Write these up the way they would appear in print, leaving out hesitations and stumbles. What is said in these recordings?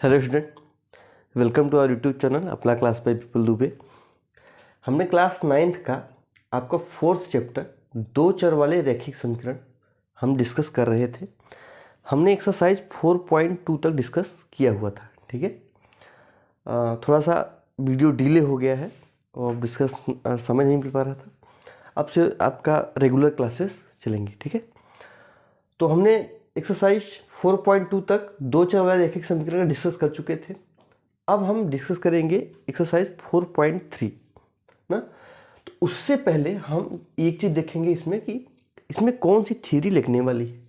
Hello student, welcome to our YouTube channel अपना class by पीपल दुबे। हमने क्लास 9th का आपका 4th चैप्टर दो चर वाले रैखिक समीकरण हम डिस्कस कर रहे थे। हमने एक्सरसाइज 4.2 तक डिस्कस किया हुआ था। ठीक है, थोड़ा सा वीडियो डिले हो गया है और डिस्कस समझ नहीं मिल पा रहा था। अब से आपका रेगुलर क्लासेस चलेंगे। ठीक है, तो हमने एक्सरसाइज 4.2 तक दो चर वाले रैखिक समीकरण डिस्कस कर चुके थे। अब हम डिस्कस करेंगे एक्सरसाइज 4.3 ना। तो उससे पहले हम एक चीज़ देखेंगे इसमें कि इसमें कौन सी थ्योरी लिखने वाली है।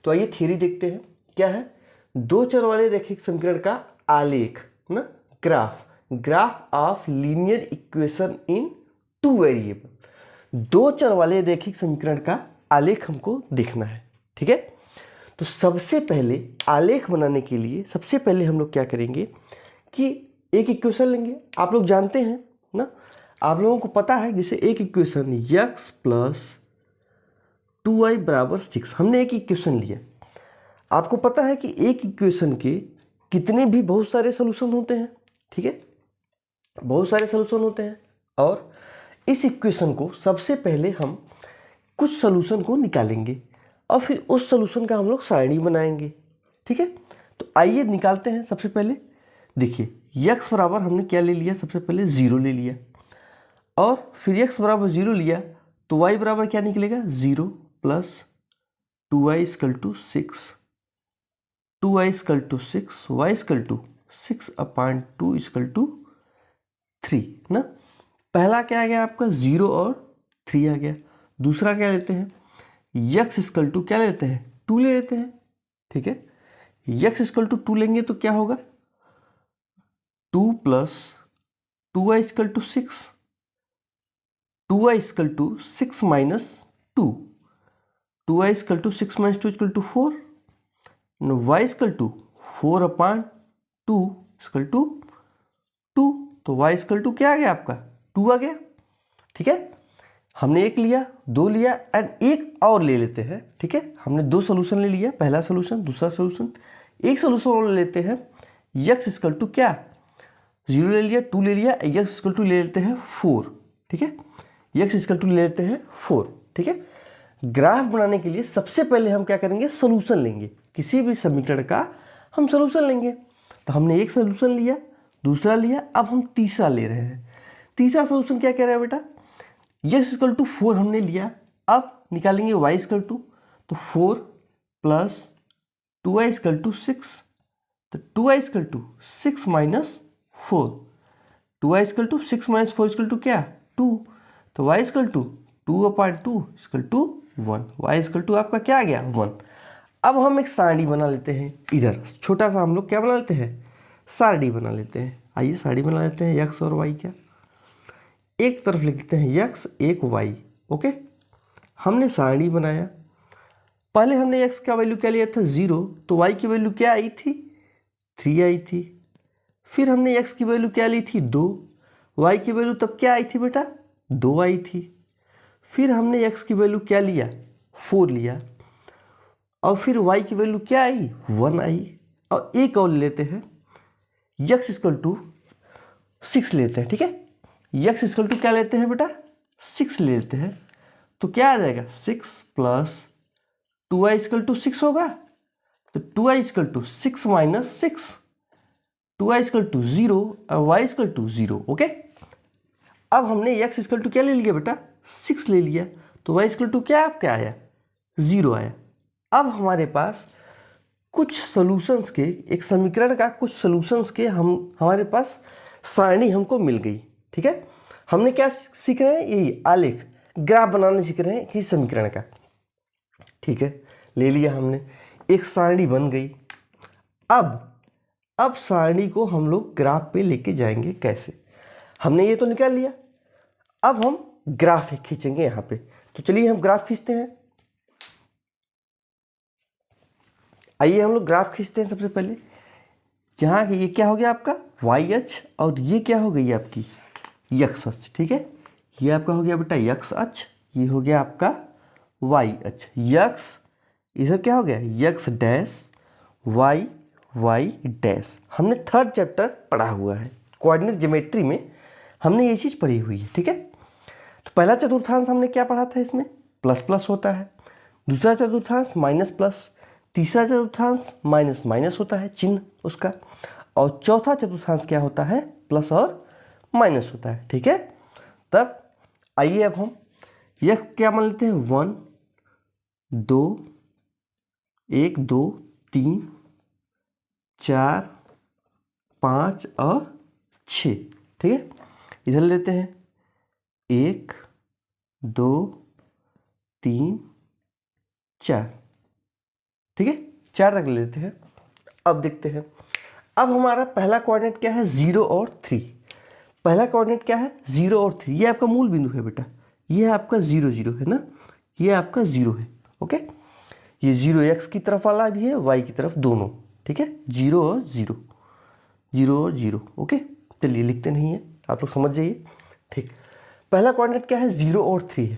तो आइए थ्योरी देखते हैं। क्या है? दो चर वाले रैखिक समीकरण का आलेख ना, graph of linear equation in two variable. दो चर वाले रैखिक समीकरण का आलेख हमको देखना है। ठीक है, तो सबसे पहले आलेख बनाने के लिए सबसे पहले हम लोग क्या करेंगे कि एक इक्वेशन लेंगे। आप लोग जानते हैं ना, आप लोगों को पता है, जैसे एक इक्वेशन x प्लस 2y बराबर 6, हमने एक इक्वेशन लिया। आपको पता है कि एक इक्वेशन के कितने भी बहुत सारे सॉल्यूशन होते हैं। ठीक है, बहुत सारे सॉल्यूशन होते हैं और इस इक्वेशन को सबसे पहले हम कुछ सॉल्यूशन को निकालेंगे और फिर उस सॉल्यूशन का हम लोग सारणी बनाएंगे। ठीक है, तो आइए निकालते हैं। सबसे पहले देखिए x बराबर हमने क्या ले लिया, सबसे पहले 0 ले लिया और फिर x बराबर 0 लिया तो y बराबर क्या निकलेगा, 0 plus 2y equal to 6, 2y equal to 6, y equal to 6/2 equal to 3 ना। पहला क्या आ गया आपका, 0 और 3 आ गया। दूसरा क्या लेते हैं, x इक्वल टू क्या लेते हैं, 2 ले लेते हैं। ठीक है, x इक्वल टू 2 लेंगे तो क्या होगा, 2 plus 2y equal to 6, 2y equal to 6 minus 2, 2y equal to 6 minus 2 equal to 4, y equal to 4/2 equal to 2। तो y इक्वल टू क्या आ गया आपका, 2 आ गया। ठीक है, हमने एक लिया, दो लिया एंड एक और ले लेते हैं। ठीक है, हमने दो सोल्यूशन ले लिया, पहला सोल्यूशन दूसरा सोल्यूशन। एक सोल्यूशन और लेते हैं, x इक्वल टू क्या, 0 ले लिया, 2 ले लिया, x इक्वल टू ले लेते हैं 4। ठीक है, x इक्वल टू ले लेते हैं 4। ठीक है, ग्राफ बनाने के लिए सबसे पहले हम क्या करेंगे, सोल्यूशन लेंगे। किसी भी समीकरण का हम सोल्यूशन लेंगे। तो हमने एक सोल्यूशन लिया, दूसरा लिया, अब हम तीसरा ले रहे हैं। तीसरा सोल्यूशन क्या कह रहा है बेटा, x इक्वल टू 4 हमने लिया। अब निकालेंगे y इक्वल टू, तो 4 प्लस 2y इक्वल टू 6, तो 2y equal to 6 minus 4, 2y equal to 6 minus 4 equal to क्या, 2। तो y equal to 2/2 equal to 1, y equal to आपका क्या आ गया, 1। अब हम एक सारणी बना लेते हैं। इधर छोटा सा हम लोग क्या बना लेते हैं, सारणी बना लेते हैं। आइए सारणी बना लेते हैं, x और y क्या, एक तरफ लिख देते हैं x, एक y। ओके, हमने सारणी बनाया। पहले हमने x का वैल्यू क्या लिया था, 0, तो y की वैल्यू क्या आई थी, 3 आई थी। फिर हमने x की वैल्यू क्या ली थी, 2, y की वैल्यू तब क्या आई थी बेटा, 2 आई थी। फिर हमने x की वैल्यू क्या लिया, 4 लिया और फिर y की वैल्यू क्या आई, 1 आई। और एक और लेते हैं, x इक्वल टू 6 लेते हैं। ठीक है, x इक्वल टू क्या लेते हैं बेटा, 6 ले लेते हैं। तो क्या आ जाएगा, 6 प्लस 2y इक्वल टू 6 होगा, तो 2y equal to 6 minus 6, 2y equal to 0 और y इक्वल टू 0। ओके, अब हमने x इक्वल टू क्या ले लिया बेटा, 6 ले लिया, तो y इक्वल टू क्या आपका आया, 0 आया। अब हमारे पास कुछ सॉल्यूशंस के, एक समीकरण का कुछ सॉल्यूशंस के हमारे पास सारणी हमको मिल गई। ठीक है, हमने क्या सीख रहे हैं, यही आलेख, ग्राफ बनाने सीख रहे हैं किसी समीकरण का। ठीक है, ले लिया हमने, एक सारणी बन गई। अब सारणी को हम लोग ग्राफ पे लेके जाएंगे कैसे, हमने ये तो निकाल लिया। अब हम ग्राफ खींचेंगे यहाँ पे। तो चलिए हम ग्राफ खींचते हैं। आइए हम लोग ग्राफ खींचते हैं। सबसे पहले यहाँ ये क्या हो गया आपका, y अक्ष, और ये क्या हो गई आपकी x अक्ष। ठीक है, ये आपका हो गया बेटा x अक्ष, ये हो गया आपका y अक्ष। x इधर क्या हो गया, x dash, y Y dash. हमने थर्ड चैप्टर पढ़ा हुआ है, कोऑर्डिनेट ज्योमेट्री में हमने ये चीज़ पढ़ी हुई है, ठीक है। तो पहला चतुर्थांश हमने क्या पढ़ा था, इसमें प्लस प्लस होता है, दूसरा चतुर्थांश माइनस प्लस, तीसरा चतुर्थांश माइनस माइनस होता है चिन्ह उसका, और चौथा चतुर्थांश क्या होता है, प्लस और माइनस होता है, ठीक है। तब आइए अब हम यह क्या मान लेते हैं, 1 2 1 2 3 4 5 और 6, ठीक है। इधर लेते हैं 1 2 3 4, ठीक है, 4 तक ले लेते हैं। अब देखते हैं, अब हमारा पहला कोऑर्डिनेट क्या है, 0 और 3। पहला कोऑर्डिनेट क्या है, 0 और 3, ये आपका मूल बिंदु है बेटा, ये आपका 0 0 है ना, ये आपका 0 है, ओके। ये 0 x की तरफ वाला भी है, y की तरफ, दोनों, ठीक है, 0 और 0, 0 और 0, ओके। चलिए लिखते नहीं है, आप लोग समझ जाइए, ठीक। पहला कोऑर्डिनेट क्या है, 0 और 3 है,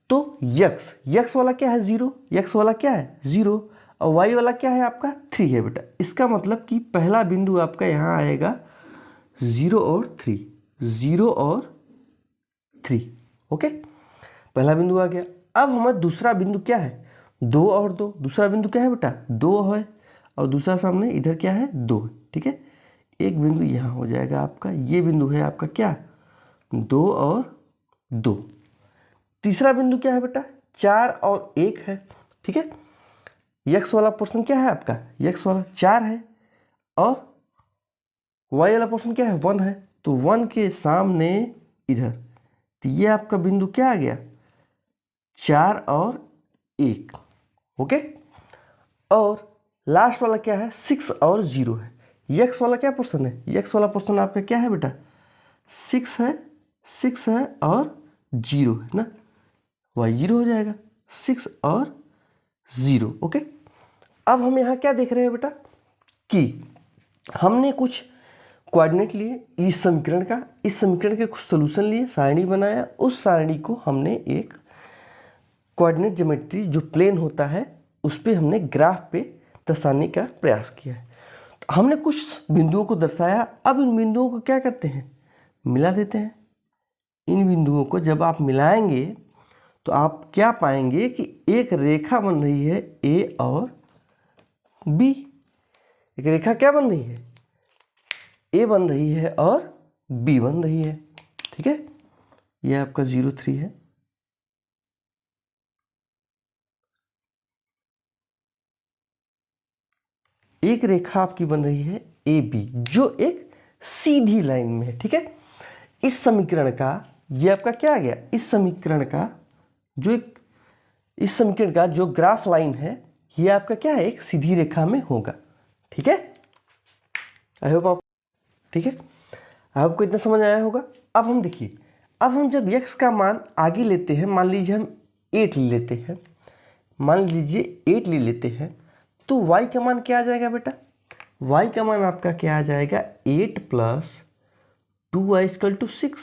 तो x वाला क्या है, 0, x वाला क्या है 0, और y वाला क्या है आपका 3 है बेटा। इसका मतलब कि पहला बिंदु आपका यहाँ आएगा 0 और 3, 0 और 3, ओके। पहला बिंदु आ गया। अब हमारा दूसरा बिंदु क्या है, 2 और 2, दूसरा बिंदु क्या है बेटा, 2 है, और दूसरा सामने इधर क्या है, 2 है, ठीक है। एक बिंदु यहाँ हो जाएगा आपका, ये बिंदु है आपका क्या, 2 और 2। तीसरा बिंदु क्या है बेटा, 4 और 1 है, ठीक है। x वाला पोर्शन क्या है आपका, x वाला 4 है, और y वाला पोर्शन क्या है, 1 है, तो 1 के सामने इधर, तो ये आपका बिंदु क्या आ गया, 4 और 1, ओके। और लास्ट वाला क्या है, 6 और 0 है। x वाला क्या पोर्शन है, x वाला पोर्शन आपका क्या है बेटा, 6 है, 6 है और 0 है ना, y 0 हो जाएगा, 6 और 0, ओके। अब हम यहाँ क्या देख रहे हैं बेटा, कि हमने कुछ कोऑर्डिनेट लिए इस समीकरण का, इस समीकरण के कुछ सॉल्यूशन लिए, सारणी बनाया, उस सारणी को हमने एक कोऑर्डिनेट ज्योमेट्री जो प्लेन होता है उस पर हमने ग्राफ पे दर्शाने का प्रयास किया है। तो हमने कुछ बिंदुओं को दर्शाया, अब इन बिंदुओं को क्या करते हैं, मिला देते हैं। इन बिंदुओं को जब आप मिलाएंगे तो आप क्या पाएंगे कि एक रेखा बन रही है ए और बी। एक रेखा क्या बन रही है, ए बन रही है और बी बन रही है, ठीक है। ये आपका 0 3 है, एक रेखा आपकी बन रही है ए बी जो एक सीधी लाइन में है, ठीक है। इस समीकरण का ये आपका क्या आ गया, इस समीकरण का जो ग्राफ लाइन है ये आपका क्या है, एक सीधी रेखा में होगा, ठीक है। आई होप आप, ठीक है, आपको इतना समझ आया होगा। अब हम देखिए, अब हम जब x का मान आगे लेते हैं, मान लीजिए हम 8 ले लेते हैं, मान लीजिए 8 ले लेते हैं, तो y का मान क्या आ जाएगा बेटा, y का मान आपका क्या आ जाएगा, 8 plus 2y equal to 6,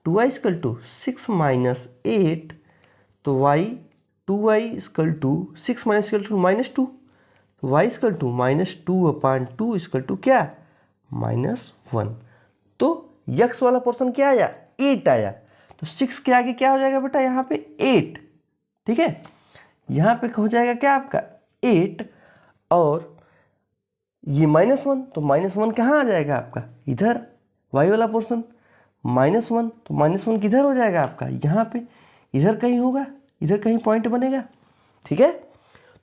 2y equal to 6 minus 8, तो y 2y equal to 6 minus equal to minus 2, तो y equal to minus 2/2 equal to क्या, -1। तो x वाला पोर्शन क्या आया, 8 आया, तो 6 के आगे क्या हो जाएगा बेटा, यहाँ पे 8, ठीक है। यहाँ पे हो जाएगा क्या आपका 8, और ये -1, तो -1 कहाँ आ जाएगा आपका, इधर y वाला पोर्शन, -1, तो -1 किधर हो जाएगा आपका, यहाँ पे, इधर कहीं होगा, इधर कहीं पॉइंट बनेगा, ठीक है।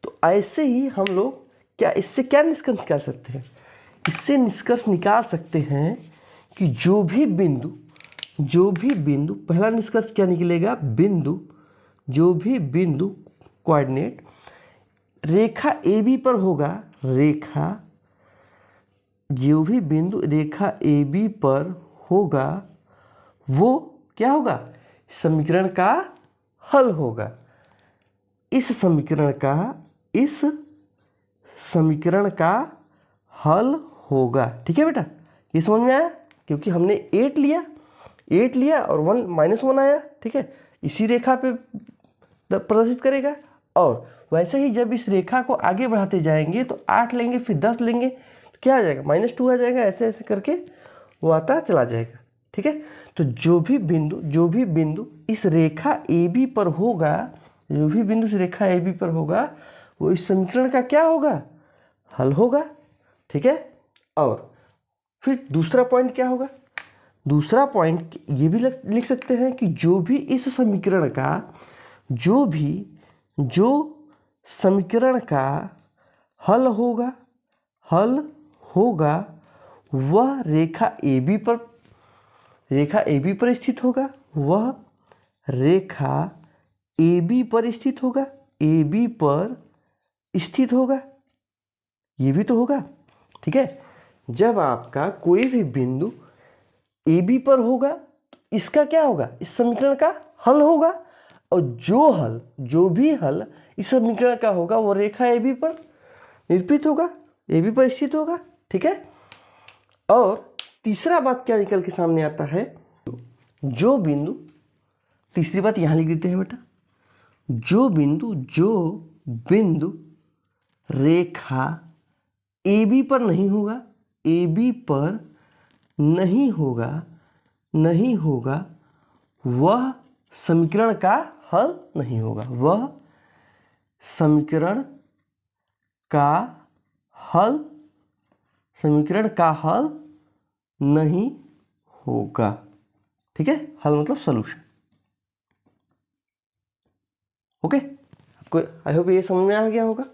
तो ऐसे ही हम लोग क्या, इससे क्या निष्कर्ष निकाल सकते हैं, इससे निष्कर्ष निकाल सकते हैं कि जो भी बिंदु, पहला निष्कर्ष क्या निकलेगा, जो भी बिंदु कोऑर्डिनेट रेखा ए बी पर होगा, जो भी बिंदु रेखा ए बी पर होगा वो क्या होगा, समीकरण का हल होगा। इस समीकरण का हल होगा, ठीक है बेटा। ये समझ में आया, क्योंकि हमने 8 लिया और -1 आया, ठीक है, इसी रेखा पे प्रदर्शित करेगा, और वैसे ही जब इस रेखा को आगे बढ़ाते जाएंगे तो 8 लेंगे, फिर 10 लेंगे, तो क्या आ जाएगा, -2 आ जाएगा। ऐसे ऐसे करके वो आता चला जाएगा। ठीक है, तो जो भी बिंदु इस रेखा AB पर होगा, जो भी बिंदु इस रेखा AB पर होगा, वो इस समीकरण का क्या होगा, हल होगा। ठीक है, और फिर दूसरा पॉइंट क्या होगा, दूसरा पॉइंट ये भी लिख सकते हैं कि जो भी इस समीकरण का, जो समीकरण का हल होगा वह रेखा AB पर स्थित होगा, वह रेखा AB पर स्थित होगा, AB पर स्थित होगा, ये भी तो होगा। ठीक है, जब आपका कोई भी बिंदु AB पर होगा तो इसका क्या होगा, इस समीकरण का हल होगा, और जो भी हल इस समीकरण का होगा वो रेखा AB पर निरूपित होगा, AB पर स्थित होगा। ठीक है, और तीसरा बात क्या निकल के सामने आता है, जो बिंदु, तीसरी बात यहां लिख देते हैं बेटा, जो बिंदु रेखा AB पर नहीं होगा, AB पर नहीं होगा, वह समीकरण का हल नहीं होगा, वह समीकरण का हल नहीं होगा। ठीक है, हल मतलब सॉल्यूशन। ओके, आपको आई होप ये समझ में आ गया होगा।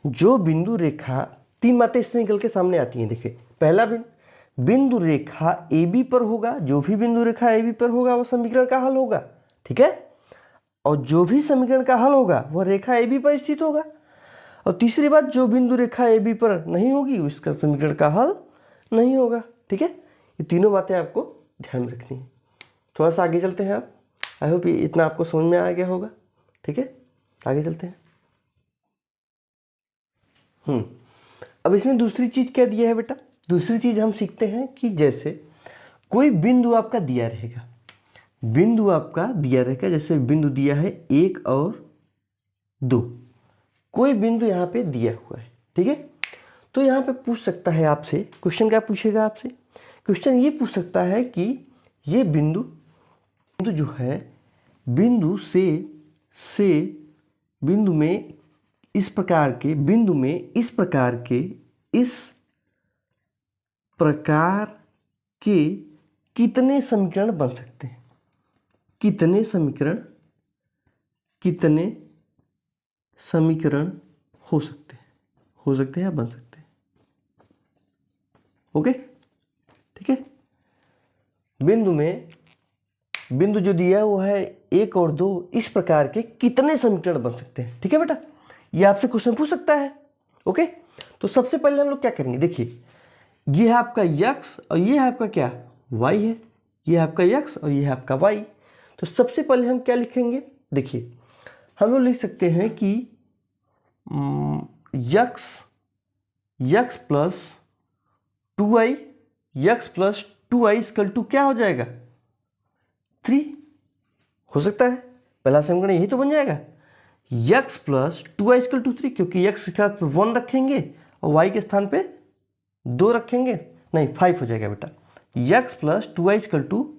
जो बिंदु रेखा, 3 बातें इससे निकल के सामने आती हैं। देखिए, पहला बिंदु रेखा AB पर होगा, जो भी बिंदु रेखा AB पर होगा वह समीकरण का हल होगा। ठीक है, और जो भी समीकरण का हल होगा वह रेखा AB पर स्थित होगा। और तीसरी बात, जो बिंदु रेखा AB पर नहीं होगी उसका समीकरण का हल नहीं होगा। ठीक है, ये तीनों बातें आपको ध्यान में रखनी है। थोड़ा सा आगे चलते हैं आप, आई होप इतना आपको समझ में आ गया होगा। ठीक है, आगे चलते हैं। अब इसमें दूसरी चीज क्या दिया है बेटा, दूसरी चीज हम सीखते हैं कि जैसे कोई बिंदु आपका दिया रहेगा, जैसे बिंदु दिया है 1 और 2, कोई बिंदु यहाँ पे दिया हुआ है। ठीक है, तो यहाँ पे पूछ सकता है आपसे, क्वेश्चन क्या पूछेगा आपसे, क्वेश्चन ये पूछ सकता है कि ये बिंदु जो है, बिंदु में इस प्रकार के कितने समीकरण बन सकते हैं, कितने समीकरण हो सकते हैं या बन सकते हैं। ओके, ठीक है, बिंदु जो दिया हुआ है 1 और 2, इस प्रकार के कितने समीकरण बन सकते हैं। ठीक है बेटा, ये आपसे क्वेश्चन पूछ सकता है। ओके, तो सबसे पहले हम लोग क्या करेंगे, देखिए ये है आपका x और ये है आपका क्या, y है, ये है आपका x और ये है आपका y। तो सबसे पहले हम क्या लिखेंगे, देखिए हम लोग लिख सकते हैं कि x plus 2y, equal to क्या हो जाएगा, 3 हो सकता है। पहला समीकरण यही तो बन जाएगा, x plus 2y equal to 3, क्योंकि x के स्थान पे 1 रखेंगे और y के स्थान पे 2 रखेंगे, नहीं 5 हो जाएगा बेटा, x plus 2y equal to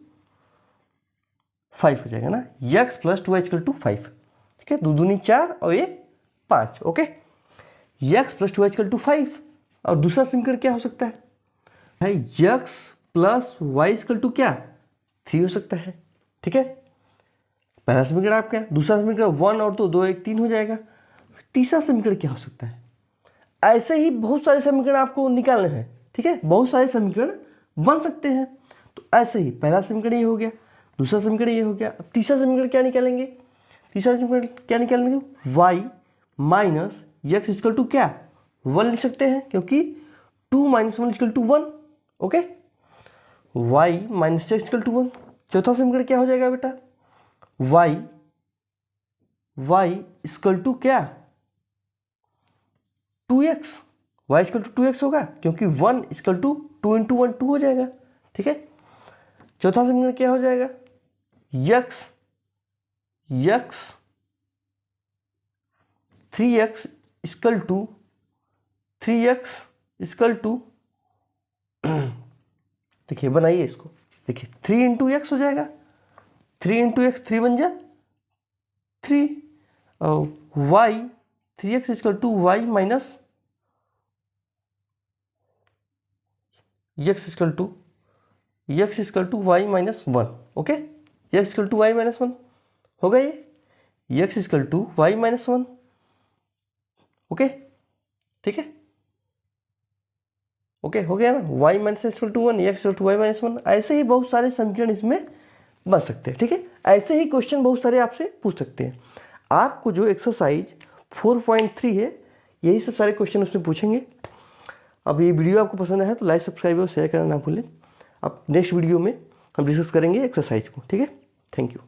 5 हो जाएगा ना, x plus 2y equal to 5। ठीक है, 2 दूनी 4 और ये 5। Okay, x plus 2y equal to 5। और दूसरा समीकरण क्या हो सकता है, x plus y equal to क्या, 3 हो सकता है। ठीक है, पहला समीकरण आपका, दूसरा समीकरण 1 और 2, 2 1 3 हो जाएगा। तीसरा समीकरण क्या हो सकता है, ऐसे ही बहुत सारे समीकरण आपको निकालने हैं। ठीक है, बहुत सारे समीकरण बन सकते हैं। तो ऐसे ही पहला समीकरण ये हो गया, दूसरा समीकरण ये हो गया, अब तीसरा समीकरण क्या निकालेंगे, y minus x equal to क्या, 1 लिख सकते हैं, क्योंकि 2 minus 1 equal to 1। Okay, y minus x equal to 1। चौथा समीकरण क्या हो जाएगा बेटा, y इक्वल टू क्या, 2x, y equal to 2x होगा, क्योंकि 1 इक्वल टू 2 इंटू 1 2 हो जाएगा। ठीक है, चौथा समीकरण क्या हो जाएगा, x 3x equal to 3x equal to देखिए बनाइए इसको, देखिए 3 इंटू एक्स हो जाएगा, 3 इंटू एक्स 3 बन जा 3 और Y 3x equal to Y minus x equal to Y minus 1। Okay, x equal to Y minus 1 होगा ये, x equal to Y minus 1। Okay ठीक है, ओके हो गया ना, y minus equal to 1, x equal to Y minus 1। ऐसे ही बहुत सारे समीकरण इसमें बन सकते हैं। ठीक है, ऐसे ही क्वेश्चन बहुत सारे आपसे पूछ सकते हैं। आपको जो एक्सरसाइज 4.3 है, यही सब सारे क्वेश्चन उसमें पूछेंगे। अब ये वीडियो आपको पसंद आया तो लाइक सब्सक्राइब और शेयर करना ना भूलें। अब नेक्स्ट वीडियो में हम डिस्कस करेंगे एक्सरसाइज को। ठीक है, थैंक यू।